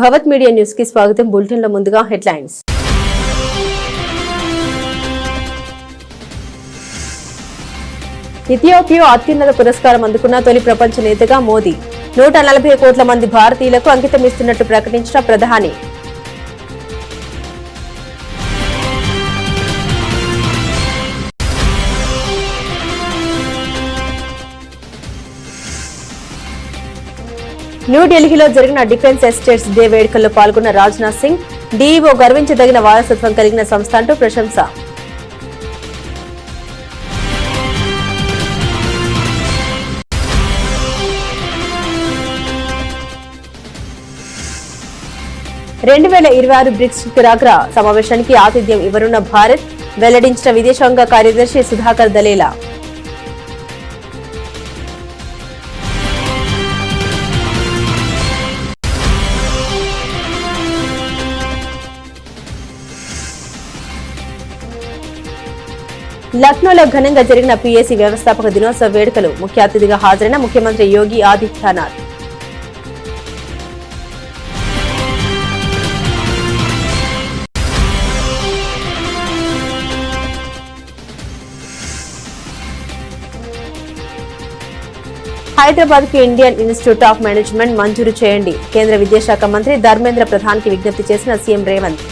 భవత్ media news కి స్వాగతం. Bulletin లో ముందుగా హెడ్లైన్స్. ఇథియోపియా అత్యున్నత పురస్కారం అందుకున్న తొలి ప్రపంచ నేతగా మోదీ. 140 కోట్ల మంది భారతీయులకు అంకితమిస్తున్నట్లు ప్రకటించిన ప్రధాని. న్యూఢిల్లీలో జరిగిన డిఫెన్స్ ఎస్టేట్స్ డే వేడుకల్లో పాల్గొన్న రాజ్నాథ్ సింగ్, డీఈఓ గర్వించదగిన వారసత్వం కలిగిన సంస్థ అంటూ ప్రశంస. బ్రిక్స్ శిఖరాగ్ర సమావేశానికి ఆతిథ్యం ఇవ్వనున్న భారత్ వెల్లడించిన విదేశాంగ కార్యదర్శి సుధాకర్ దలేలా. లక్నోలో ఘనంగా జరిగిన పీఏసీ వ్యవస్థాపక దినోత్సవ వేడుకలు. ముఖ్య అతిథిగా హాజరైన ముఖ్యమంత్రి యోగి ఆదిత్యనాథ్. హైదరాబాద్ కు ఇండియన్ ఇన్స్టిట్యూట్ ఆఫ్ మేనేజ్మెంట్ మంజూరు చేయండి. కేంద్ర విద్యాశాఖ మంత్రి ధర్మేంద్ర ప్రధాన్ కి విజ్ఞప్తి చేసిన సీఎం రేవంత్.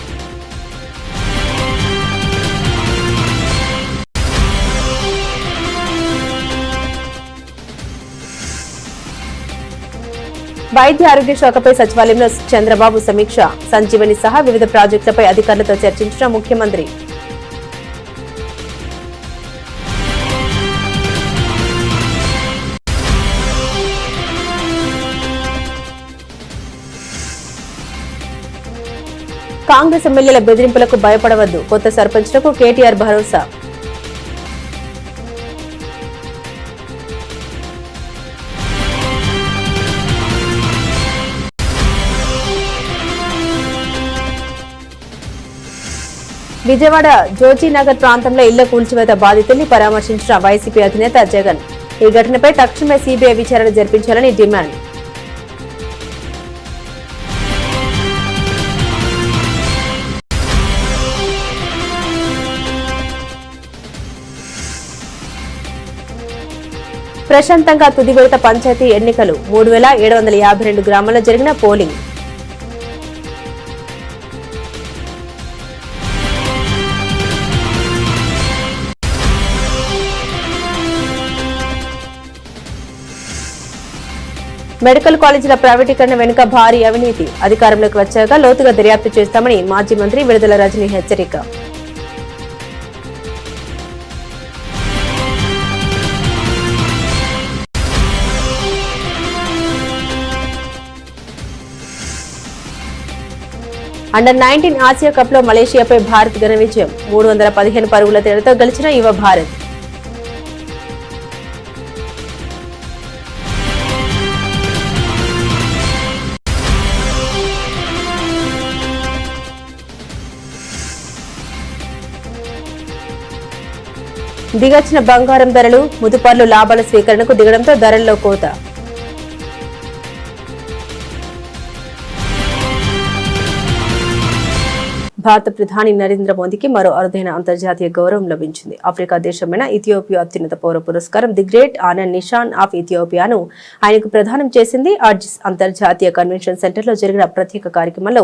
వైద్య ఆరోగ్య శాఖపై సచివాలయంలో చంద్రబాబు సమీక్ష. సంజీవని సహా వివిధ ప్రాజెక్టులపై అధికారులతో చర్చించిన ముఖ్యమంత్రి. కాంగ్రెస్ ఎమ్మెల్యేల బెదిరింపులకు భయపడవద్దు. కొత్త సర్పంచ్లకు కేటీఆర్ భరోసా. విజయవాడ జోజీనగర్ ప్రాంతంలో ఇళ్ల కూల్చివేత బాధితుల్ని పరామర్శించిన వైసీపీ అధినేత జగన్. ఈ ఘటనపై తక్షణమే సీబీఐ విచారణ జరిపించాలని డిమాండ్. ప్రశాంతంగా తుది విడత పంచాయతీ ఎన్నికలు. 3752 గ్రామాల్లో జరిగిన పోలింగ్. మెడికల్ కాలేజీల ప్రైవేటీకరణ వెనుక భారీ అవినీతి. అధికారంలోకి వచ్చాక లోతుగా దర్యాప్తు చేస్తామని మాజీ మంత్రి విడుదల రజనీ హెచ్చరిక. అండర్-19 ఆసియా కప్ లో మలేషియాపై భారత్ ఘన విజయం. 315 పరుగుల తేడాతో గెలిచిన యువ భారత్. దిగొచ్చిన బంగారం ధరలు. ముదుపర్లు లాభాల స్వీకరణకు దిగడంతో ధరల్లో కోత. భారత ప్రధాని నరేంద్ర మోదీకి మరో అరుదైన అంతర్జాతీయ గౌరవం లభించింది. ఆఫ్రికా దేశమైన ఇథియోపియా అత్యున్నత పౌర పురస్కారం the Great Honour Nishan of ఇథియోపియాను ఆయనకు ప్రదానం చేసింది. అడ్జిస్ అంతర్జాతీయ కన్వెన్షన్ సెంటర్ లో జరిగిన ప్రత్యేక కార్యక్రమంలో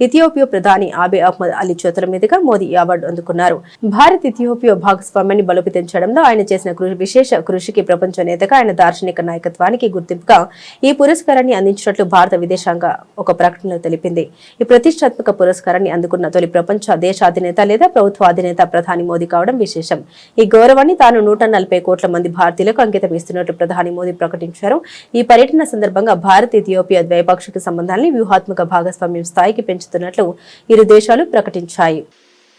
ఇథియోపియా ప్రధాని ఆబే అహ్మద్ అలీ చేతుల మీదుగా మోదీ ఈ అవార్డు అందుకున్నారు. భారత్ ఇథియోపియా భాగస్వామ్యాన్ని బలోపేతం చేయడంలో ఆయన చేసిన విశేష కృషికి ప్రపంచ నేతగా ఆయన దార్శనిక నాయకత్వానికి గుర్తింపుగా ఈ పురస్కారాన్ని అందించినట్లు భారత విదేశాంగ ఒక ప్రకటనలో తెలిపింది. ఈ ప్రతిష్టాత్మక పురస్కారాన్ని అందుకున్న తొలి ప్రపంచ దేశాధినేత లేదా ప్రభుత్వ అధినేత ప్రధాని మోదీ కావడం విశేషం. ఈ గౌరవాన్ని తాను 140 కోట్ల మంది భారతీయులకు అంకితం ఇస్తున్నట్లు ప్రధాని మోదీ ప్రకటించారు. ఈ పర్యటన సందర్భంగా భారత్ ఇథియోపియా ద్వైపాక్షిక సంబంధాన్ని వ్యూహాత్మక భాగస్వామ్యం స్థాయికి పెంచుతున్నట్లు ఇరు దేశాలు ప్రకటించాయి.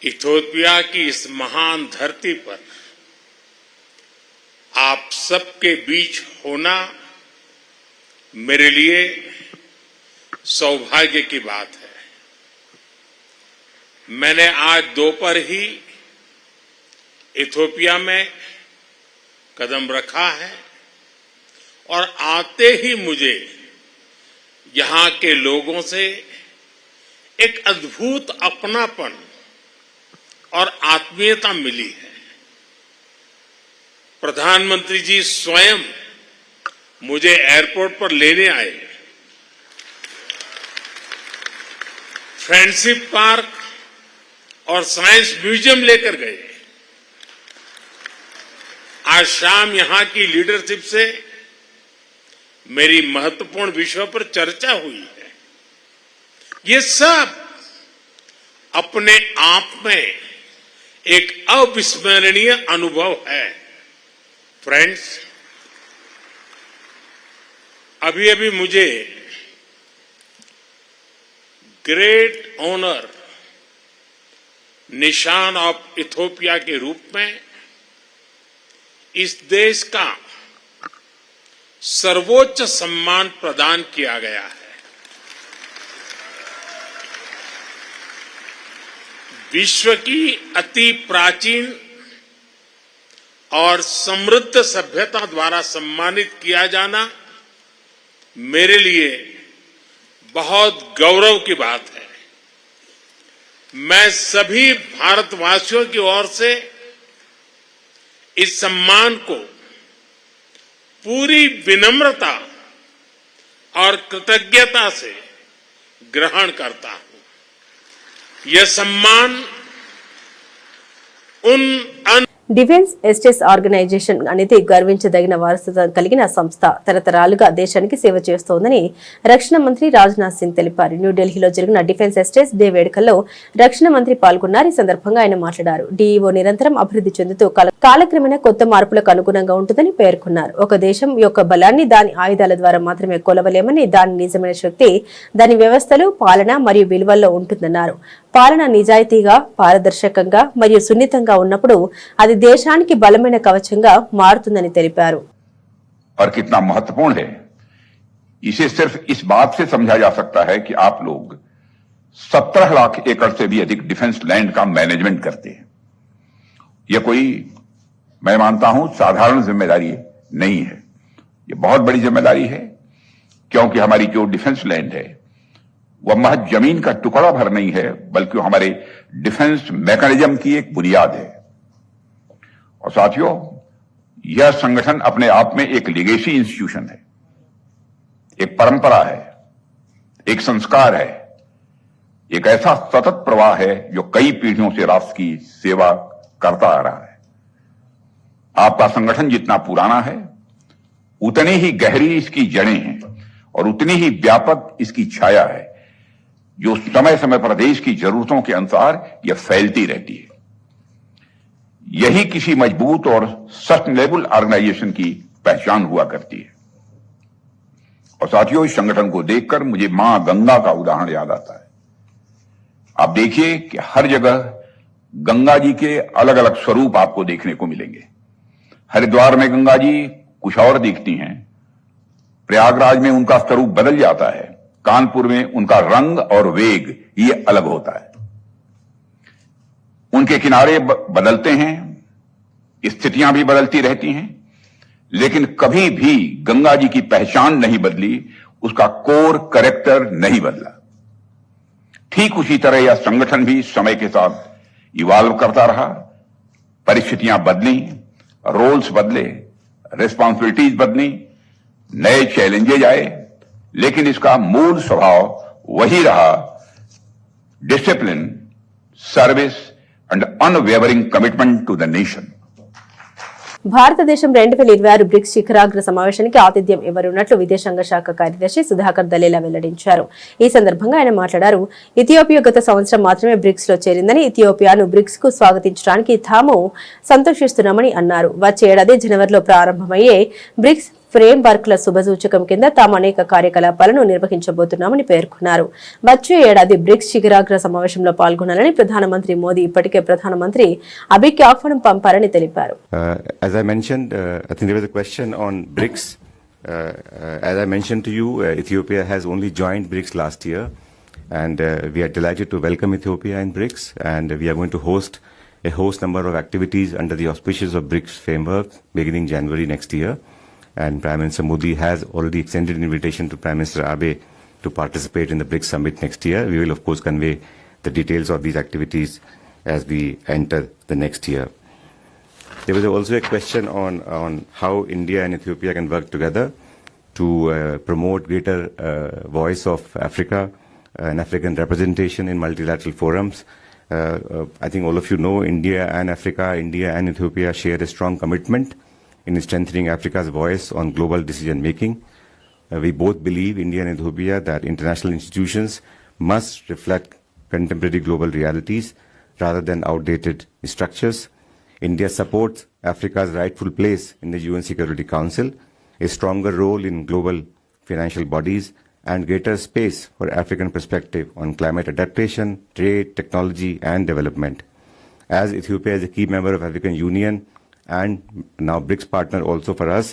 इथियोपिया की इस महान धरती पर आप सबके बीच होना मेरे लिए सौभाग्य की बात है। मैंने आज दोपहर ही इथियोपिया में कदम रखा है और आते ही मुझे यहां के लोगों से एक अद्भुत अपनापन और आत्मीयता मिली है। प्रधानमंत्री जी स्वयं मुझे एयरपोर्ट पर लेने आए, फ्रेंडशिप पार्क और साइंस म्यूजियम लेकर गए। आज शाम यहां की लीडरशिप से मेरी महत्वपूर्ण विषयों पर चर्चा हुई है। ये सब अपने आप में एक अविस्मरणीय अनुभव है। फ्रेंड्स, अभी अभी मुझे ग्रेट ऑनर निशान ऑफ इथियोपिया के रूप में इस देश का सर्वोच्च सम्मान प्रदान किया गया है। विश्व की अति प्राचीन और समृद्ध सभ्यता द्वारा सम्मानित किया जाना मेरे लिए बहुत गौरव की बात है। मैं सभी भारतवासियों की ओर से इस सम्मान को पूरी विनम्रता और कृतज्ञता से ग्रहण करता हूं। यह सम्मान उन డిఫెన్స్ ఎస్టేట్స్ ఆర్గనైజేషన్ అనేది గర్వించదగిన వారసత్వం కలిగిన సంస్థ. తరతరాలుగా దేశానికి సేవ చేస్తోందని రక్షణ మంత్రి రాజ్నాథ్ సింగ్ తెలిపారు. న్యూఢిల్లీలో జరిగిన డిఫెన్స్ ఎస్టేట్స్ డే వేడుకల్లో రక్షణ మంత్రి పాల్గొన్నారు. ఈ సందర్భంగా ఆయన మాట్లాడారు. డీఈఓ నిరంతరం అభివృద్ధి చెందుతూ కాలక్రమేణా కొత్త మార్పులకు అనుగుణంగా ఉంటుందని పేర్కొన్నారు. ఒక దేశం యొక్క బలాన్ని దాని ఆయుధాల ద్వారా మాత్రమే కొలవలేమని, దాని నిజమైన శక్తి దాని వ్యవస్థలు, పాలన మరియు విలువల్లో ఉంటుందన్నారు. పాలన నిజాయితీగా, పారదర్శకంగా మరియు సున్నితంగా ఉన్నప్పుడు అది దేశానికి బలమైన కవచంగా మారుతుందని తెలిపారు. और कितना महत्वपूर्ण है इसे सिर्फ इस बात से समझा जा सकता है कि आप लोग 17 लाख एकड़ से भी अधिक डिफेंस लैंड का मैनेजमेंट करते हैं। यह कोई, मैं मानता हूं, साधारण जिम्मेदारी नहीं है। यह बहुत बड़ी जिम्मेदारी है, क्योंकि हमारी जो डिफेंस लैंड है वह महज जमीन का टुकड़ा भर नहीं है, बल्कि हमारे डिफेंस मैकेनिज्म की एक बुनियाद है। और साथियों, यह संगठन अपने आप में एक लीगेसी इंस्टीट्यूशन है, एक परंपरा है, एक संस्कार है, एक ऐसा सतत प्रवाह है जो कई पीढ़ियों से राष्ट्र की सेवा करता आ रहा है। आपका संगठन जितना पुराना है, उतनी ही गहरी इसकी जड़ें हैं और उतनी ही व्यापक इसकी छाया है, जो समय समय पर देश की जरूरतों के अनुसार यह फैलती रहती है। यही किसी मजबूत और सस्टेनेबल ऑर्गेनाइजेशन की पहचान हुआ करती है। और साथियों, इस संगठन को देखकर मुझे मां गंगा का उदाहरण याद आता है। आप देखिए कि हर जगह गंगा जी के अलग अलग स्वरूप आपको देखने को मिलेंगे। हरिद्वार में गंगा जी कुछ और दिखती हैं, प्रयागराज में उनका स्वरूप बदल जाता है, कानपुर में उनका रंग और वेग ये अलग होता है। उनके किनारे बदलते हैं, स्थितियां भी बदलती रहती हैं, लेकिन कभी भी गंगा जी की पहचान नहीं बदली, उसका कोर कैरेक्टर नहीं बदला। ठीक उसी तरह यह संगठन भी समय के साथ इवॉल्व करता रहा। परिस्थितियां बदली, रोल्स बदले, रिस्पॉन्सिबिलिटीज बदली, नए चैलेंजेज आए, लेकिन इसका मूल स्वभाव वही रहा, discipline, service and unwavering commitment to the nation. భారతదేశం 2026 బ్రిక్స్ శిఖరాగ్ర సమావేశానికి ఆతిథ్యం ఇవ్వనున్నట్లు విదేశాంగ శాఖ కార్యదర్శి సుధాకర్ దలేలా వెల్లడించారు. ఈ సందర్భంగా ఆయన మాట్లాడారు. ఇథియోపియా గత సంవత్సరం మాత్రమే బ్రిక్స్ లో చేరిందని, ఇథియోపియాను బ్రిక్స్ కు స్వాగతించడానికి తాము సంతోషిస్తున్నామని అన్నారు. వచ్చే ఏడాది జనవరిలో ప్రారంభమయ్యే బ్రిక్స్ ఫ్రేమ్ వర్క్ ల శుభసూచకం కింద తాము అనేక కార్యకలాపాలను నిర్వహించబోతున్నామని పేర్కొన్నారు. వచ్చే ఏడాది బ్రిక్స్ శిఖరాగ్ర సమావేశంలో పాల్గొనాలని ప్రధానమంత్రి మోదీ ఇప్పటికే ప్రధానమంత్రి అబీకి ఆహ్వానం పంపారని తెలిపారు. As I mentioned, I think there was a question on BRICS. As I mentioned to you, Ethiopia has only joined BRICS last year, and we are delighted to welcome Ethiopia in BRICS, and we are going to host a host number of activities under the auspices of BRICS framework beginning January next year. And Prime Minister Modi has already extended an invitation to Prime Minister Abe to participate in the BRICS summit next year. We will, of course, convey the details of these activities as we enter the next year. There was also a question on how India and Ethiopia can work together to promote greater voice of Africa and African representation in multilateral forums. I think all of you know India and Africa, India and Ethiopia share a strong commitment in strengthening Africa's voice on global decision making. We both believe, India and Ethiopia, that international institutions must reflect contemporary global realities rather than outdated structures. India supports Africa's rightful place in the UN Security Council, a stronger role in global financial bodies, and greater space for African perspective on climate adaptation, trade, technology, and development. As Ethiopia is a key member of African Union and now BRICS partner also for us,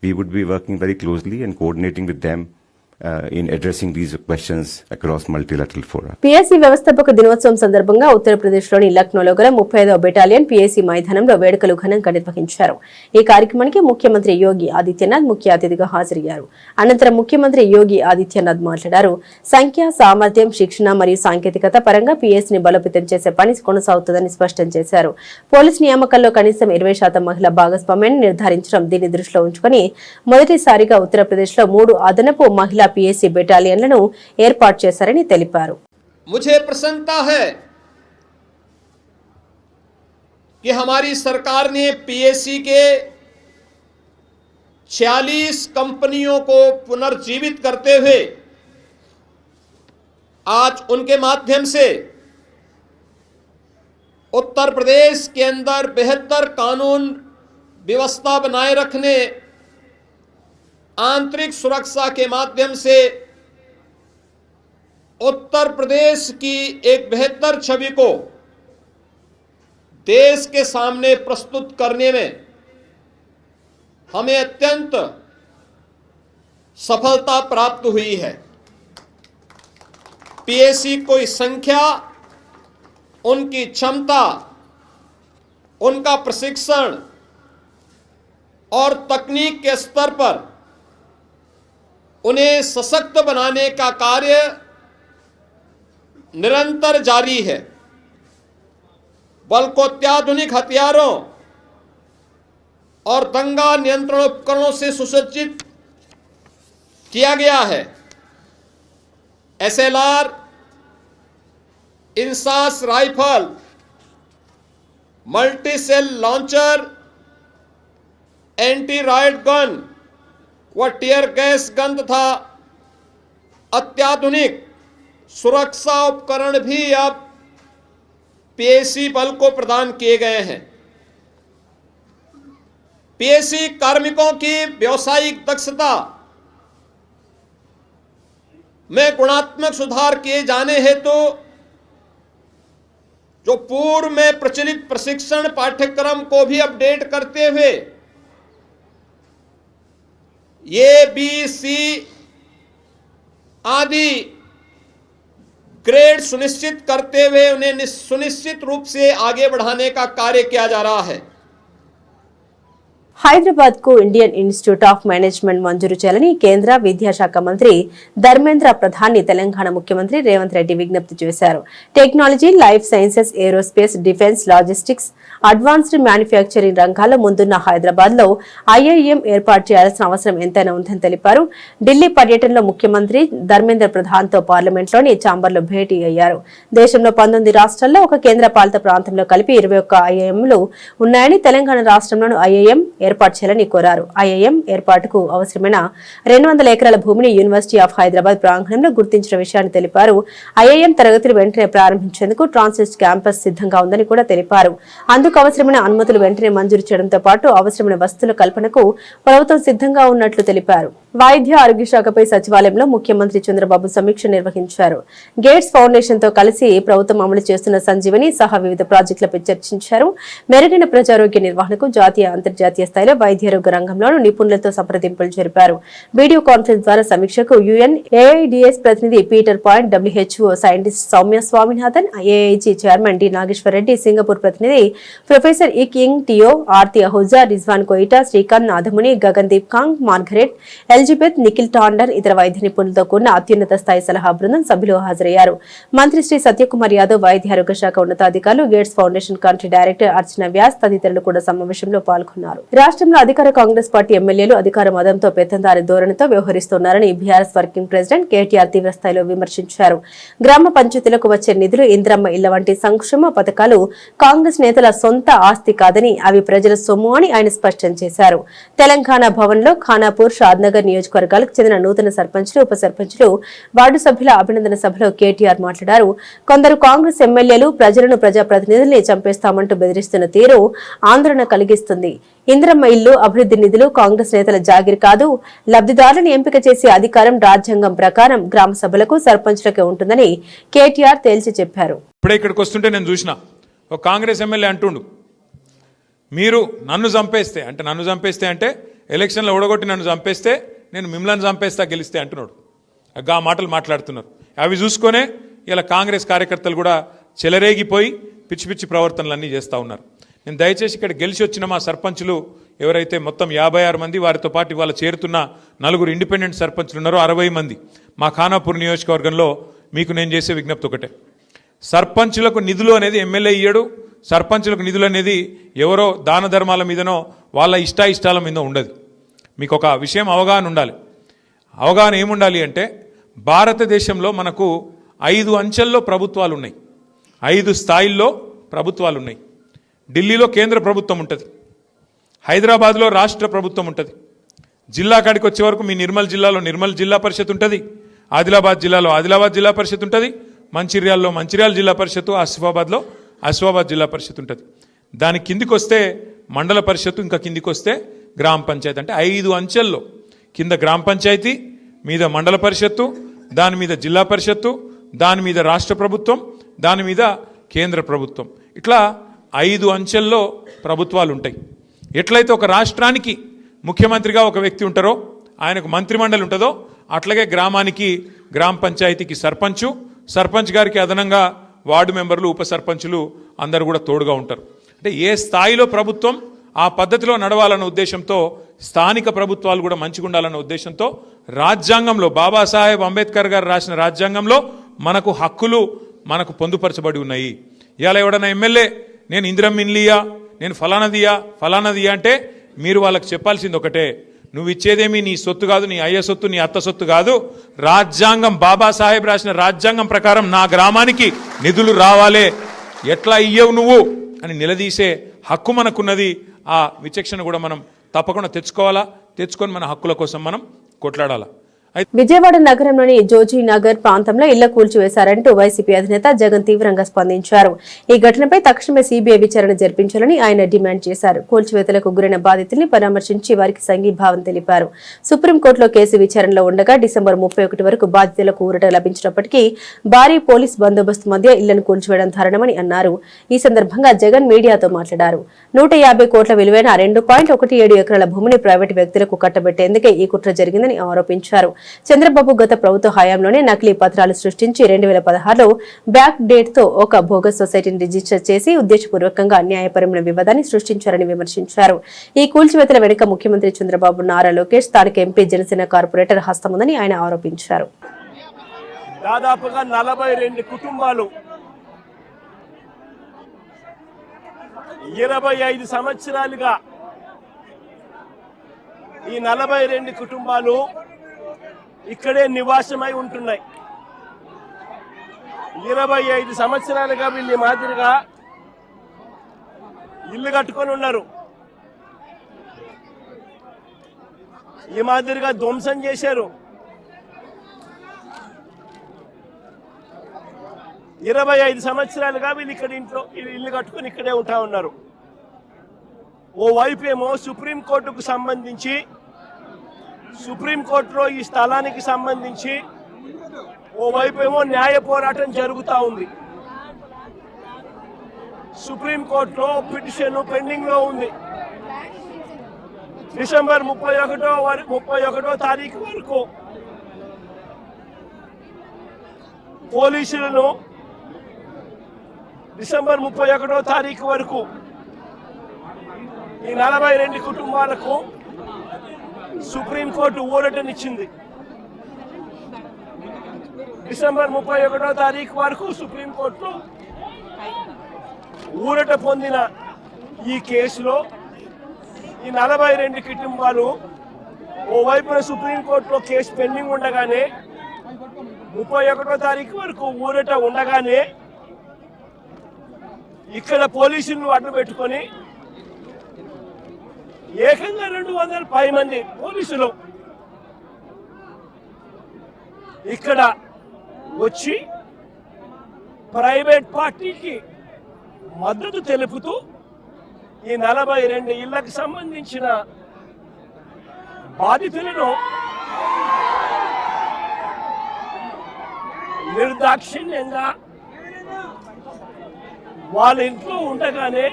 we would be working very closely and coordinating with them in addressing these questions across multilateral fora. PSC వ్యవస్థాపక దినోత్సవం సందర్భంగా ఉత్తరప్రదేశ్లోని లక్నోలో గల 35వ battalion PSC మైదానంలో వేడుకలు ఘనంగా నిర్వహించారు. ఈ కార్యక్రమానికి ముఖ్యమంత్రి యోగి ఆదిత్యనాథ్ ముఖ్య అతిథిగా హాజరయ్యారు. అనంతరం ముఖ్యమంత్రి యోగి ఆదిత్యనాథ్ మాట్లాడారు. సంఖ్య, సామర్థ్యం, శిక్షణ మరియు సాంకేతికత పరంగా PSCని బలోపేతం చేసే పని కొనసాగుతుందని స్పష్టం చేశారు. పోలీస్ నియామకాల్లో కనీసం 20% మహిళా భాగస్వామ్యాన్ని నిర్ధారించడం దీన్ని దృష్టిలో ఉంచుకొని మొదటిసారిగా ఉత్తరప్రదేశ్లో 3 అదనపు మహిళా PSC బెటాలియన్లను ఏర్పాటు చేశారని తెలిపారు. मुझे प्रसन्नता है कि हमारी सरकार ने PSC के 46 कंपनियों को पुनर्जीवित करते हुए आज उनके माध्यम से उत्तर प्रदेश के अंदर बेहतर कानून व्यवस्था बनाए रखने, आंतरिक सुरक्षा के माध्यम से उत्तर प्रदेश की एक बेहतर छवि को देश के सामने प्रस्तुत करने में हमें अत्यंत सफलता प्राप्त हुई है। PSC कोई संख्या, उनकी क्षमता, उनका प्रशिक्षण और तकनीक के स्तर पर उन्हें सशक्त बनाने का कार्य निरंतर जारी है। बल को अत्याधुनिक हथियारों और दंगा नियंत्रण उपकरणों से सुसज्जित किया गया है। SLR, INSAS rifle, multi shell launcher, anti riot gun व टीयर गैस गन तथा अत्याधुनिक सुरक्षा उपकरण भी अब PSC बल को प्रदान किए गए हैं। PSC कार्मिकों की व्यावसायिक दक्षता में गुणात्मक सुधार किए जाने हेतु जो पूर्व में प्रचलित प्रशिक्षण पाठ्यक्रम को भी अपडेट करते हुए A, B, C आदि ग्रेड सुनिश्चित करते हुए उन्हें सुनिश्चित रूप से आगे बढ़ाने का कार्य किया जा रहा है। హైదరాబాద్ కు ఇండియన్ ఇన్స్టిట్యూట్ ఆఫ్ మేనేజ్మెంట్ మంజూరు చేయాలని కేంద్ర విద్యాశాఖ మంత్రి ధర్మేంద్ర ప్రధాన్ని తెలంగాణ ముఖ్యమంత్రి రేవంత్ రెడ్డి విజ్ఞప్తి చేశారు. Technology, life sciences, aerospace, defence, logistics, advanced manufacturing రంగాల్లో ముందున్న హైదరాబాద్ లో IIM ఏర్పాటు చేయాల్సిన అవసరం ఎంతైనా ఉందని తెలిపారు. ఢిల్లీ పర్యటనలో ముఖ్యమంత్రి ధర్మేంద్ర ప్రధాన్ తో పార్లమెంట్లోని ఛాంబర్లో భేటీ అయ్యారు. దేశంలో 19 రాష్ట్రాల్లో ఒక కేంద్ర పాలిత ప్రాంతంలో కలిపి 21 IIMలు ఉన్నాయని, తెలంగాణ రాష్ట్రంలోనూ IIM ఏర్పాటు చేయాలని కోరారు. IIM ఏర్పాటుకు అవసరమైన 200 ఎకరాల భూమిని యూనివర్సిటీ ఆఫ్ హైదరాబాద్ ప్రాంగణంలో గుర్తించిన విషయాన్ని తెలిపారు. IIM తరగతులు వెంటనే ప్రారంభించేందుకు ట్రాన్సిస్ట్ క్యాంపస్ సిద్ధంగా ఉందని కూడా తెలిపారు. అందుకు అవసరమైన అనుమతులు వెంటనే మంజూరు చేయడంతో పాటు అవసరమైన వసతుల కల్పనకు ప్రభుత్వం సిద్ధంగా ఉన్నట్లు తెలిపారు. వైద్య ఆరోగ్య శాఖపై సచివాలయంలో ముఖ్యమంత్రి చంద్రబాబు సమీక్ష నిర్వహించారు. గేట్స్ ఫౌండేషన్ తో కలిసి ప్రభుత్వం అమలు చేస్తున్న సంజీవని సహా వివిధ ప్రాజెక్టులపై చర్చించారు. మెరుగైన ప్రజారోగ్య నిర్వహణకు జాతీయ, అంతర్జాతీయ స్థాయి స్థాయిలో వైద్యారోగ్య రంగంలోనూ నిపుణులతో సంప్రదింపులు జరిపారు. వీడియో కాన్ఫరెన్స్ ద్వారా సమీక్షకు UNAIDS ప్రతినిధి Peter Piot, WHO scientist Soumya Swaminathan, AIG chairman D Nageshwar Reddy, Singapore ప్రతినిధి professor Yik Ying Teo, Aarti Ahuja, Rizwan Koita, Srikanth Nathamuni, Gagandeep Kang, Margaret, Elizabeth, Nikhil Tandon, ఇతర వైద్య నిపుణులతో కూడిన అత్యున్నత స్థాయి సలహా బృందం సభ్యులు హాజరయ్యారు. మంత్రి శ్రీ సత్యకుమార్ యాదవ్, వైద్య ఆరోగ్య శాఖ ఉన్నతాధికారులు, గేట్స్ ఫౌండేషన్ కంట్రీ డైరెక్టర్ అర్చన వ్యాస్ తదితరులు కూడా సమావేశంలో పాల్గొన్నారు. రాష్ట్రంలో అధికార కాంగ్రెస్ పార్టీ ఎమ్మెల్యేలు అధికార మదంతో పెత్తందారి ధోరణితో వ్యవహరిస్తున్నారని బీఆర్ఎస్ వర్కింగ్ ప్రెసిడెంట్ కేటీఆర్ తీవ్రస్థాయిలో విమర్శించారు. గ్రామ పంచాయతీలకు వచ్చే నిధులు, ఇంద్రమ్మ ఇళ్ల వంటి సంక్షేమ పథకాలు కాంగ్రెస్ నేతల సొంత ఆస్తి కాదని అవి ప్రజల సొమ్ము అని ఆయన స్పష్టం చేశారు. తెలంగాణ భవన్ లో ఖానాపూర్, షాద్నగర్ నియోజకవర్గాలకు చెందిన నూతన సర్పంచులు, ఉప సర్పంచులు, వార్డు సభ్యుల అభినందన సభలో కేటీఆర్ మాట్లాడారు. కొందరు కాంగ్రెస్ ఎమ్మెల్యేలు ప్రజలను, ప్రజాప్రతినిధుల్ని చంపేస్తామంటూ బెదిరిస్తున్న తీరు ఆందోళన కలిగిస్తుంది. ఇంద్రమ్మ ఇల్లు, అభివృద్ధి నిధులు కాంగ్రెస్ నేతల జాగిరి కాదు. లబ్ధిదారులను ఎంపిక చేసే అధికారం రాజ్యాంగం ప్రకారం గ్రామ సభలకు, సర్పంచులకే ఉంటుందని కేటీఆర్ తేల్చి చెప్పారు. ఇప్పుడే ఇక్కడికి వస్తుంటే నేను చూసిన ఒక కాంగ్రెస్ ఎమ్మెల్యే అంటుండు, మీరు నన్ను చంపేస్తే అంటే ఎలక్షన్లో ఓడగొట్టి నన్ను చంపేస్తే నేను మిమ్మల్ని చంపేస్తా గెలిస్తే అంటున్నాడు. ఆ మాటలు మాట్లాడుతున్నారు. అవి చూసుకొనే ఇలా కాంగ్రెస్ కార్యకర్తలు కూడా చెలరేగిపోయి పిచ్చి పిచ్చి ప్రవర్తనలన్నీ చేస్తూ ఉన్నారు. నేను దయచేసి ఇక్కడ గెలిచి వచ్చిన మా సర్పంచులు ఎవరైతే మొత్తం 56 మంది, వారితో పాటు ఇవాళ చేరుతున్న 4 ఇండిపెండెంట్ సర్పంచులు ఉన్నారో 60 మంది మా ఖానాపూర్ నియోజకవర్గంలో మీకు నేను చేసే విజ్ఞప్తి ఒకటే, సర్పంచులకు నిధులు అనేది ఎమ్మెల్యే ఇయ్యడు. సర్పంచులకు నిధులు అనేది ఎవరో దాన ధర్మాల మీదనో వాళ్ళ ఇష్టాయిష్టాల మీద ఉండదు. మీకు ఒక విషయం అవగాహన ఉండాలి. అవగాహన ఏముండాలి అంటే భారతదేశంలో మనకు 5 అంచెల్లో ప్రభుత్వాలు ఉన్నాయి, 5 స్థాయిల్లో ప్రభుత్వాలు ఉన్నాయి. ఢిల్లీలో కేంద్ర ప్రభుత్వం ఉంటుంది, హైదరాబాద్లో రాష్ట్ర ప్రభుత్వం ఉంటుంది, జిల్లా కాడికి వచ్చే వరకు మీ నిర్మల్ జిల్లాలో నిర్మల్ జిల్లా పరిషత్ ఉంటుంది, ఆదిలాబాద్ జిల్లాలో ఆదిలాబాద్ జిల్లా పరిషత్ ఉంటుంది, మంచిర్యాలలో మంచిర్యాల జిల్లా పరిషత్తు, ఆసిఫాబాద్లో ఆసిఫాబాద్ జిల్లా పరిషత్ ఉంటుంది. దాని కిందికి వస్తే మండల పరిషత్తు, ఇంకా కిందికి వస్తే గ్రామ పంచాయతీ. అంటే 5 అంచెల్లో కింద గ్రామ పంచాయతీ, మీద మండల పరిషత్తు, దాని మీద జిల్లా పరిషత్తు, దాని మీద రాష్ట్ర ప్రభుత్వం, దాని మీద కేంద్ర ప్రభుత్వం. ఇట్లా 5 అంచెల్లో ప్రభుత్వాలు ఉంటాయి. ఎట్లయితే ఒక రాష్ట్రానికి ముఖ్యమంత్రిగా ఒక వ్యక్తి ఉంటారో, ఆయనకు మంత్రిమండలి ఉంటుందో, అట్లాగే గ్రామానికి గ్రామ పంచాయతీకి సర్పంచ్ గారికి అదనంగా వార్డు మెంబర్లు, ఉప సర్పంచులు అందరూ కూడా తోడుగా ఉంటారు. అంటే ఏ స్థాయిలో ప్రభుత్వం ఆ పద్ధతిలో నడవాలన్న ఉద్దేశంతో, స్థానిక ప్రభుత్వాలు కూడా మంచిగా ఉండాలన్న ఉద్దేశంతో రాజ్యాంగంలో, బాబాసాహెబ్ అంబేద్కర్ గారు రాసిన రాజ్యాంగంలో మనకు హక్కులు మనకు పొందుపరచబడి ఉన్నాయి. ఇవాళ ఎవడన్నా ఎమ్మెల్యే నేను ఇందిరమ్మ ఇల్లియా, నేను ఫలానదియా అంటే మీరు వాళ్ళకి చెప్పాల్సింది ఒకటే, నువ్వు ఇచ్చేదేమి నీ సొత్తు కాదు, నీ అయ్య సొత్తు, నీ అత్త సొత్తు కాదు, రాజ్యాంగం బాబాసాహెబ్ రాసిన రాజ్యాంగం ప్రకారం నా గ్రామానికి నిధులు రావాలే, ఎట్లా ఇయ్యవు నువ్వు అని నిలదీసే హక్కు మనకున్నది. ఆ విచక్షణ కూడా మనం తప్పకుండా తెచ్చుకొని మన హక్కుల కోసం మనం కొట్లాడాలా. విజయవాడ నగరంలోని జోజీనగర్ ప్రాంతంలో ఇళ్ల కూల్చివేశారంటూ వైసీపీ అధినేత జగన్ తీవ్రంగా స్పందించారు. ఈ ఘటనపై తక్షణమే సీబీఐ విచారణ జరిపించాలని ఆయన డిమాండ్ చేశారు. కూల్చివేతలకు గురైన బాధితుల్ని పరామర్శించి వారికి సంఘీభావం తెలిపారు. సుప్రీంకోర్టులో కేసు విచారణలో ఉండగా డిసెంబర్ 31 వరకు బాధితులకు ఊరట లభించినప్పటికీ భారీ పోలీస్ బందోబస్తు మధ్య ఇళ్లను కూల్చివేయడం దారుణమని అన్నారు. ఈ సందర్భంగా జగన్ మీడియాతో మాట్లాడారు. 150 కోట్ల విలువైన 2.17 ఎకరాల భూమిని ప్రైవేటు వ్యక్తులకు కట్టబెట్టేందుకే ఈ కుట్ర జరిగిందని ఆరోపించారు. చంద్రబాబు గత ప్రభుత్వ హయాంలోనే నకిలీ పత్రాలు సృష్టించి 2016లో బ్యాక్ డేట్ తో ఒక బోగస్ సొసైటీని రిజిస్టర్ చేసి ఉద్దేశపూర్వకంగా న్యాయపరమైన వివాదాన్ని సృష్టించారని విమర్శించారు. ఈ కూల్చివేతల వెనుక ముఖ్యమంత్రి చంద్రబాబు, నారా లోకేష్, స్థానిక ఎంపీ, జనసేన కార్పొరేటర్ హస్తముందని ఆయన ఆరోపించారు. దాదాపుగా 42 కుటుంబాలు 25 సంవత్సరాలుగా ఈ 42 కుటుంబాలు ఇక్కడే నివాసమై ఉంటున్నాయి. 25 సంవత్సరాలుగా వీళ్ళు మాదిరిగా ఇల్లు కట్టుకొని ఉన్నారు. ఈ మాదిరిగా ధ్వంసం చేశారు. 25 సంవత్సరాలుగా వీళ్ళు ఇక్కడ ఇంట్లో ఇల్లు కట్టుకొని ఇక్కడే ఉంటా ఉన్నారు. ఓవైపు ఏమో సుప్రీంకోర్టుకు సంబంధించి, సుప్రీంకోర్టులో ఈ స్థలానికి సంబంధించి ఓవైపు ఏమో న్యాయ పోరాటం జరుగుతూ ఉంది. సుప్రీంకోర్టులో పిటిషన్ పెండింగ్ లో ఉంది. డిసెంబర్ 31వ తారీఖు వరకు పోలీసులను డిసెంబర్ 31వ తారీఖు వరకు ఈ 42 కుటుంబాలకు సుప్రీంకోర్టు ఊరటనిచ్చింది. డిసెంబర్ 31వ తారీఖు వరకు సుప్రీంకోర్టులో ఊరట పొందిన ఈ కేసులో ఈ 42 కుటుంబాలు ఓవైపున సుప్రీంకోర్టులో కేసు పెండింగ్ ఉండగానే 31వ తారీఖు వరకు ఊరట ఉండగానే ఇక్కడ పోలీసులను అడ్డు పెట్టుకొని ఏకంగా 200 మంది పోలీసులు ఇక్కడ వచ్చి ప్రైవేట్ పార్టీకి మద్దతు తెలుపుతూ ఈ 42 ఇళ్లకు సంబంధించిన బాధితులను నిర్దాక్షిణ్యంగా వాళ్ళ ఇంట్లో ఉండగానే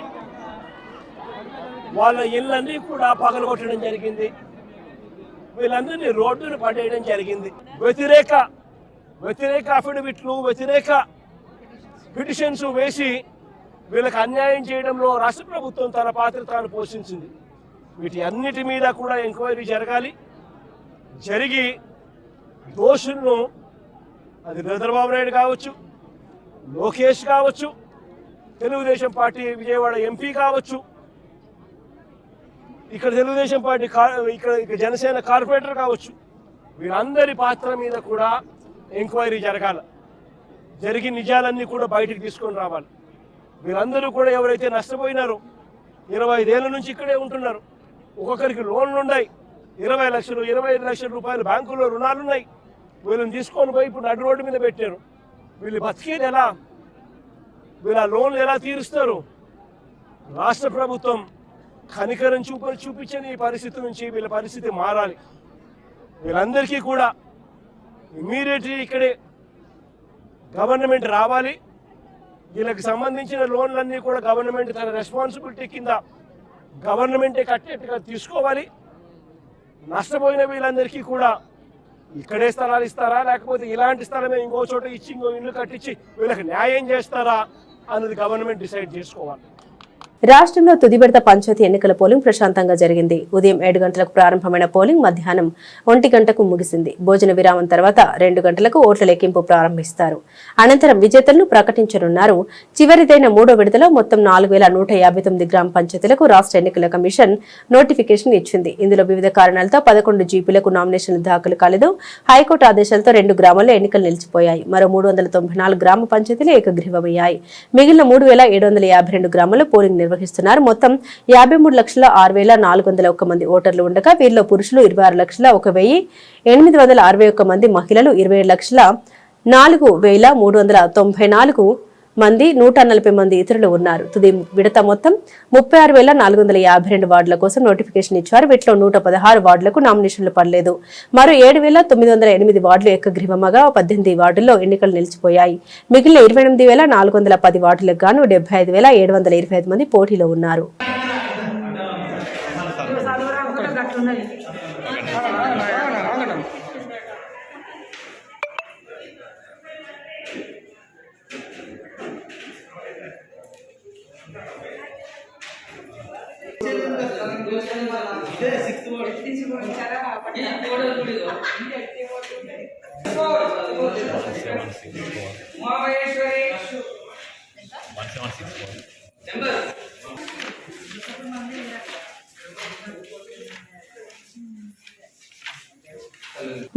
వాళ్ళ ఇళ్ళన్నీ కూడా పగలగొట్టడం జరిగింది. వీళ్ళందరినీ రోడ్డును పడేయడం జరిగింది. వ్యతిరేక అఫిడవిట్లు, వ్యతిరేక పిటిషన్స్ వేసి వీళ్ళకి అన్యాయం చేయడంలో రాష్ట్ర ప్రభుత్వం తన పాత్ర తాను పోషించింది. వీటి అన్నిటి మీద కూడా ఎంక్వైరీ జరగాలి. జరిగి దోషులను, అది చంద్రబాబు నాయుడు కావచ్చు, లోకేష్ కావచ్చు, తెలుగుదేశం పార్టీ విజయవాడ ఎంపీ కావచ్చు, ఇక్కడ తెలుగుదేశం పార్టీ ఇక్కడ జనసేన కార్పొరేటర్ కావచ్చు, వీరందరి పాత్ర మీద కూడా ఎంక్వైరీ జరగాలి. జరిగి నిజాలన్నీ కూడా బయటికి తీసుకొని రావాలి. వీరందరూ కూడా ఎవరైతే నష్టపోయినారో 25 ఏళ్ల నుంచి ఇక్కడే ఉంటున్నారు. ఒక్కొక్కరికి లోన్లు ఉన్నాయి, 20 లక్షలు 25 లక్షల రూపాయలు బ్యాంకుల్లో రుణాలున్నాయి. వీళ్ళని తీసుకొని పోయి ఇప్పుడు నడు రోడ్డు మీద పెట్టారు. వీళ్ళు బతికేది ఎలా? వీళ్ళ లోన్లు ఎలా తీరుస్తారు? రాష్ట్ర ప్రభుత్వం కనికరం చూపించని ఈ పరిస్థితి నుంచి వీళ్ళ పరిస్థితి మారాలి. వీళ్ళందరికీ కూడా ఇమ్మీడియట్లీ ఇక్కడే గవర్నమెంట్ రావాలి. వీళ్ళకి సంబంధించిన లోన్లన్నీ కూడా గవర్నమెంట్ తన రెస్పాన్సిబిలిటీ కింద గవర్నమెంటే కట్టేట్టుగా తీసుకోవాలి. నష్టపోయిన వీళ్ళందరికీ కూడా ఇక్కడే స్థలాలు ఇస్తారా, లేకపోతే ఇలాంటి స్థలమే ఇంకో చోట ఇచ్చి ఇంకో ఇల్లు కట్టించి వీళ్ళకి న్యాయం చేస్తారా అన్నది గవర్నమెంట్ డిసైడ్ చేసుకోవాలి. రాష్ట్రంలో తుది విడత పంచాయతీ ఎన్నికల పోలింగ్ ప్రశాంతంగా జరిగింది. ఉదయం 7 గంటలకు ప్రారంభమైన పోలింగ్ మధ్యాహ్నం 1 గంటకు ముగిసింది. భోజన విరామం తర్వాత 2 గంటలకు ఓట్ల లెక్కింపు ప్రారంభిస్తారు. అనంతరం విజేతలను ప్రకటించనున్నారు. చివరిదైన 3వ విడతలో మొత్తం 4159 గ్రామ పంచాయతీలకు రాష్ట్ర ఎన్నికల కమిషన్ నోటిఫికేషన్ ఇచ్చింది. ఇందులో వివిధ కారణాలతో 11 జీపీలకు నామినేషన్లు దాఖలు కాలేదు. హైకోర్టు ఆదేశాలతో 2 గ్రామాల్లో ఎన్నికలు నిలిచిపోయాయి. మరో 394 గ్రామ పంచాయతీలు ఏకగ్రీవమయ్యాయి. మిగిలిన 3752 గ్రామాల్లో పోలింగ్ నిర్వహిస్తున్నారు. మొత్తం 53,06,401 మంది ఓటర్లు ఉండగా వీరిలో పురుషులు 26,01,861 మంది, మహిళలు 27,04,394 మంది, 140 మంది ఇతరులు ఉన్నారు. తుది విడత మొత్తం 36,452 వార్డుల కోసం నోటిఫికేషన్ ఇచ్చారు. వీటిలో 116 వార్డులకు నామినేషన్లు పడలేదు. మరో 7,908 వార్డులు ఏకగ్రీవమగా 18 వార్డుల్లో ఎన్నికలు నిలిచిపోయాయి. మిగిలిన 28,410 వార్డులకు గాను 75,725 మంది పోటీలో ఉన్నారు.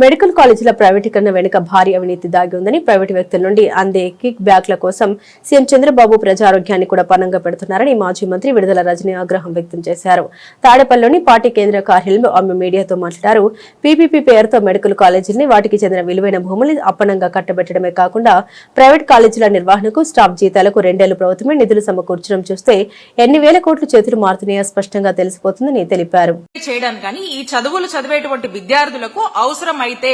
మెడికల్ కాలేజీల ప్రైవేటీకరణ వెనుక భారీ అవినీతి దాగి ఉందని, ప్రైవేటు వ్యక్తుల నుండి అందే కిక్ బ్యాక్ల కోసం సీఎం చంద్రబాబు ప్రజారోగ్యాన్ని కూడా పణంగా పెడుతున్నారని మాజీ మంత్రి విడుదల రజనీ ఆగ్రహం వ్యక్తం చేశారు. తాడేపల్లిలోని పార్టీ కేంద్ర కార్యాలయంలో ఆమె మీడియాతో మాట్లాడారు. పీపీపీ పేరుతో మెడికల్ కాలేజీలని, వాటికి చెందిన విలువైన భూములు అప్పనంగా కట్టబెట్టడమే కాకుండా ప్రైవేట్ కాలేజీల నిర్వహణకు, స్టాఫ్ జీతాలకు 2 ఏళ్ల ప్రభుత్వమే నిధులు సమకూర్చడం చూస్తే ఎన్ని వేల కోట్లు చేతులు మారుతున్నాయో స్పష్టంగా తెలిసిపోతుందని తెలిపారు. చేయడానికి కానీ ఈ చదువులు చదివేటువంటి విద్యార్థులకు అవసరం అయితే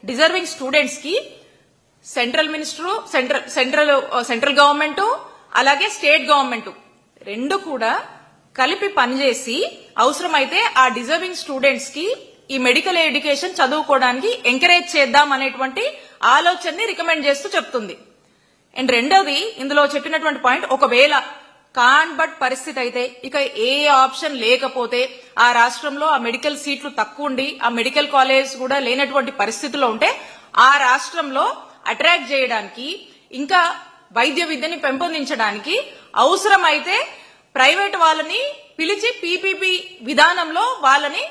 డిజర్వింగ్ స్టూడెంట్స్ కి సెంట్రల్ మినిస్టర్, సెంట్రల్ గవర్నమెంట్ అలాగే స్టేట్ గవర్నమెంట్ రెండు కూడా కలిపి పనిచేసి అవసరమైతే ఆ డిజర్వింగ్ స్టూడెంట్స్ కి ఈ మెడికల్ ఎడ్యుకేషన్ చదువుకోవడానికి ఎంకరేజ్ చేద్దాం అనేటువంటి ఆలోచనని రికమెండ్ చేస్తూ చెప్తుంది. అండ్ రెండోది ఇందులో చెప్పినటువంటి పాయింట్, ఒకవేళ బట్ పరిస్థితి అయితే ఇక ఏ ఆప్షన్ లేకపోతే ఆ రాష్ట్రంలో ఆ మెడికల్ సీట్లు తక్కువ ఉండి ఆ మెడికల్ కాలేజ్ కూడా లేనటువంటి పరిస్థితిలో ఉంటే ఆ రాష్ట్రంలో అట్రాక్ట్ చేయడానికి ఇంకా వైద్య విద్యని పెంపొందించడానికి అవసరమైతే ప్రైవేట్ వాళ్ళని పిలిచి పీపీపీ విధానంలో వాళ్ళని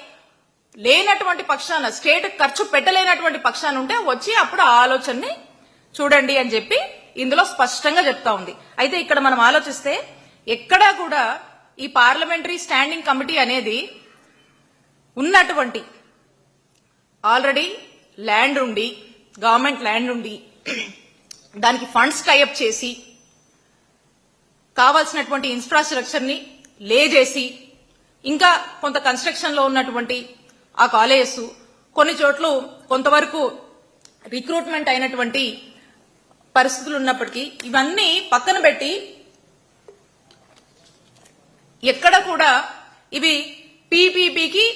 లేనటువంటి పక్షాన స్టేట్ ఖర్చు పెట్టలేనటువంటి పక్షాన ఉంటే వచ్చి అప్పుడు ఆ ఆలోచనని చూడండి అని చెప్పి ఇందులో స్పష్టంగా చెప్తా ఉంది. అయితే ఇక్కడ మనం ఆలోచిస్తే ఎక్కడా కూడా ఈ పార్లమెంటరీ స్టాండింగ్ కమిటీ అనేది ఉన్నటువంటి ఆల్రెడీ ల్యాండ్ ఉండి గవర్నమెంట్ ల్యాండ్ ఉండి దానికి ఫండ్స్ టైఅప్ చేసి కావాల్సినటువంటి ఇన్ఫ్రాస్ట్రక్చర్ ని లే చేసి ఇంకా కొంత కన్స్ట్రక్షన్ లో ఉన్నటువంటి ఆ కాలేజెస్ కొన్ని చోట్ల కొంతవరకు రిక్రూట్మెంట్ అయినటువంటి పరిస్థితులు ఉన్నప్పటికీ ఇవన్నీ పక్కన పెట్టి ఎక్కడ కూడా ఇవి పీపీపీకి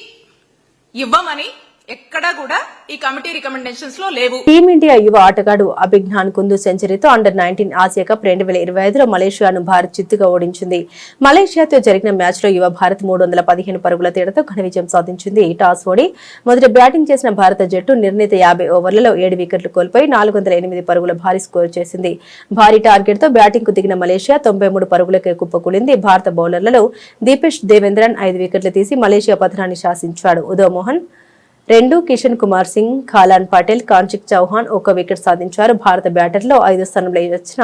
ఇవ్వమని ఎక్కడా కూడా ఈ కమిటీ రికమెండేషన్స్ లో లేవు. టీమిండియా యువ ఆటగాడు అభిజ్ఞాన్ కుందు సెంచరీతో అండర్-19 ఆసియా కప్ 2025లో మలేషియాను భారత్ చిత్తుగా ఓడించింది. మలేషియాతో జరిగిన మ్యాచ్ లో యువ భారత్ 315 పరుగుల తేడాతో ఘన విజయం సాధించింది. టాస్ ఓడి మొదట బ్యాటింగ్ చేసిన భారత జట్టు నిర్ణీత 50 ఓవర్లలో 7 వికెట్లు కోల్పోయి 408 పరుగుల భారీ స్కోరు చేసింది. భారీ టార్గెట్ తో బ్యాటింగ్ కు దిగిన మలేషియా 93 పరుగులకే కుప్పకూలింది. భారత బౌలర్లలో దీపేష్ దేవేంద్రన్ 5 వికెట్లు తీసి మలేషియా పతనాన్ని శాసించాడు. ఉదయ్ మోహన్ 2, కిషన్ కుమార్ సింగ్, ఖాలాన్ పటేల్, కాంచిక్ చౌహాన్ 1 వికెట్ సాధించారు. భారత బ్యాటర్లో 5వ స్థానంలో వచ్చిన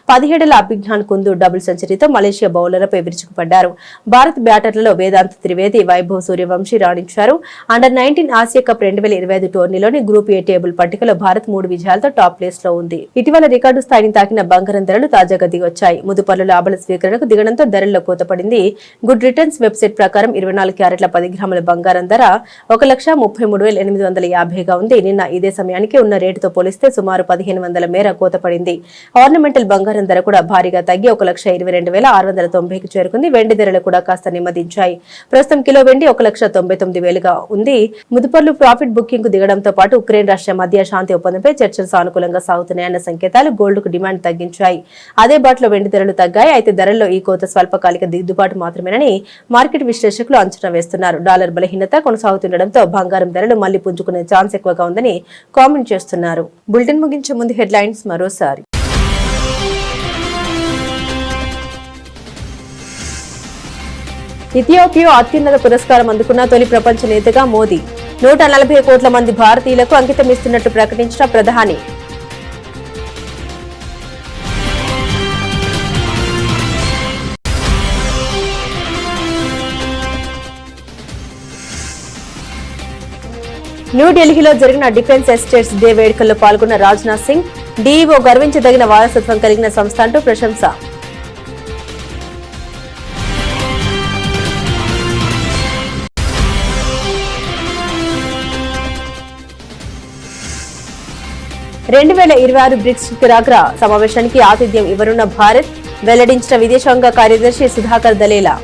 17 అభిజ్ఞాన్ కుందు డబుల్ సెంచరీతో మలేషియా బౌలర్లపై విరుచుకుపడ్డారు. భారత బ్యాటర్లలో వేదాంత్ త్రివేది, వైభవ్ సూర్యవంశీ రాణించారు. అండర్-19 ఆసియా కప్ 2025 టోర్నీలోని గ్రూప్ ఏ టేబుల్ పట్టికలో భారత్ 3 విజయాలతో టాప్ ప్లేస్ లో ఉంది. ఇటీవల రికార్డు స్థాయిని తాకిన బంగారం ధరలు తాజాగా దిగొచ్చాయి. ముదుపర్లు లాభాల స్వీకరణకు దిగడంతో ధరల్లో కోతపడింది. గుడ్ రిటర్న్స్ వెబ్సైట్ ప్రకారం 24 క్యారెట్ల 10 గ్రాముల బంగారం ధర 1,33,850గా ఉంది. నిన్న ఇదే సమయానికి ఉన్న రేటుతో పోలిస్తే సుమారు 1,500 మేర కోతపడింది. ఆర్నమెంటల్ బంగారం ధర కూడా భారీగా తగ్గి 1,22,690కి చేరుకుంది. వెండి ధరలు కూడా కాస్త నెమ్మదించాయి. ప్రస్తుతం కిలో వెండి 1,99,000గా ఉంది. ముదుపర్లు ప్రాఫిట్ బుకింగ్ కు దిగడంతో పాటు ఉక్రెయిన్ రష్యా మధ్య శాంతి ఒప్పందంపై చర్చలు సానుకూలంగా సాగుతున్నాయన్న సంకేతాలు గోల్డ్ కు డిమాండ్ తగ్గించాయి. అదే బాటలో వెండి ధరలు తగ్గాయి. అయితే ధరల్లో ఈ కోత స్వల్పకాలిక దిద్దుబాటు మాత్రమేనని మార్కెట్ విశ్లేషకులు అంచనా వేస్తున్నారు. డాలర్ బలహీనత కొనసాగుతుండటంతో బంగారం ధరలు మళ్లీ పుంజుకునే ఛాన్స్ ఎక్కువగా ఉందని కామెంట్ చేస్తున్నారు. బులెటిన్ ముగించే ముందు హెడ్లైన్స్ మరోసారి. ఇథియోపియా అత్యున్నత పురస్కారం అందుకున్న తొలి ప్రపంచ నేతగా మోదీ. 140 కోట్ల మంది భారతీయులకు అంకితం ఇస్తున్నట్టు ప్రకటించిన ప్రధాని. న్యూఢిల్లీలో జరిగిన డిఫెన్స్ ఎస్టేట్స్ డే వేడుకల్లో పాల్గొన్న రాజ్నాథ్ సింగ్. డీఈఓ గర్వించదగిన వారసత్వం కలిగిన సంస్థ అంటూ ప్రశంస. బ్రిక్స్ శిఖరాగ్ర సమావేశానికి ఆతిథ్యం ఇవ్వనున్న భారత్ వెల్లడించిన విదేశాంగ కార్యదర్శి సుధాకర్ దలేలా.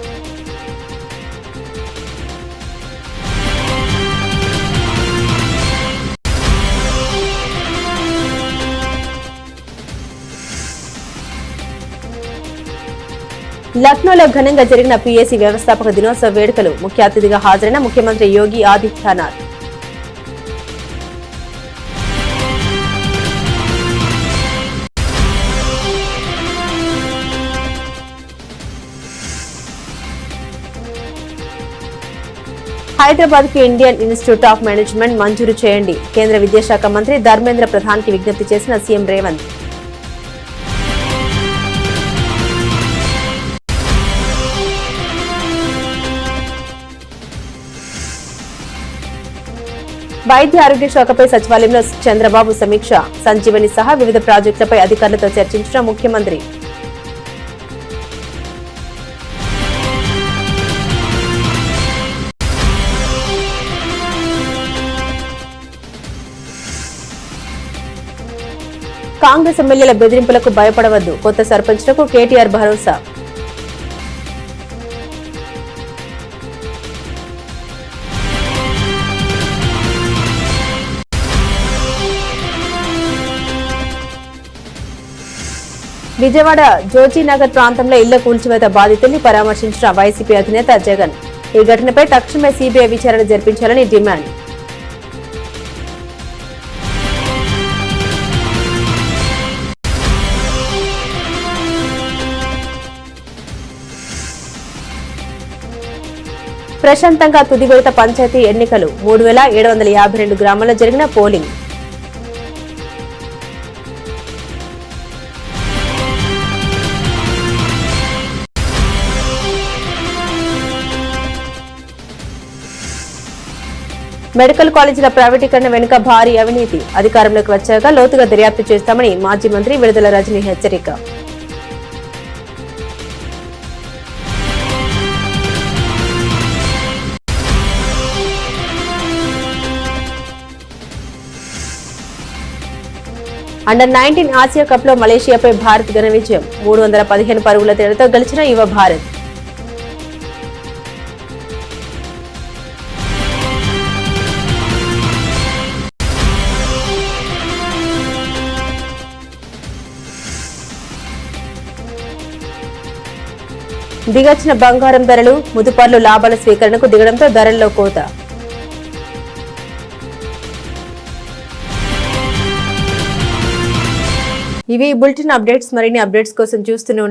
లక్నోలో ఘనంగా జరిగిన పీఏసీ వ్యవస్థాపక దినోత్సవ వేడుకలు. ముఖ్య అతిథిగా హాజరైన ముఖ్యమంత్రి యోగి ఆదిత్యనాథ్. హైదరాబాద్ కి ఇండియన్ ఇన్స్టిట్యూట్ ఆఫ్ మేనేజ్మెంట్ మంజూరు చేయండి. కేంద్ర విద్యాశాఖ మంత్రి ధర్మేంద్ర ప్రధాన్ కి విజ్ఞప్తి చేసిన సీఎం రేవంత్. వైద్య ఆరోగ్య శాఖపై సచివాలయంలో చంద్రబాబు సమీక్ష. సంజీవని సహా వివిధ ప్రాజెక్టులపై అధికారులతో చర్చించిన ముఖ్యమంత్రి. కాంగ్రెస్ ఎమ్మెల్యేల బెదిరింపులకు భయపడవద్దు. కొత్త సర్పంచ్లకు కేటీఆర్ భరోసా. విజయవాడ జోజీనగర్ ప్రాంతంలో ఇళ్ల కూల్చివేత బాధితుల్ని పరామర్శించిన వైసీపీ అధినేత జగన్. ఈ ఘటనపై తక్షణమే సీబీఐ విచారణ జరిపించాలని డిమాండ్. ప్రశాంతంగా తుది విడత పంచాయతీ ఎన్నికలు 3752 గ్రామాల్లో జరిగిన పోలింగ్. మెడికల్ కాలేజీల ప్రైవేటీకరణ వెనుక భారీ అవినీతి. అధికారంలోకి వచ్చాక లోతుగా దర్యాప్తు చేస్తామని మాజీ మంత్రి విడుదల రజనీ హెచ్చరిక. అండర్-19 ఆసియా కప్ లో మలేషియాపై భారత్ ఘన విజయం. 315 పరుగుల తేడాతో గెలిచిన యువ భారత్. దిగొచ్చిన బంగారం ధరలు, ముదుపర్లు లాభాల స్వీకరణకు దిగడంతో ధరల్లో కోత. ఇవి బులెటిన్ అప్డేట్స్. మరిన్ని అప్డేట్స్ కోసం చూస్తూనే ఉండండి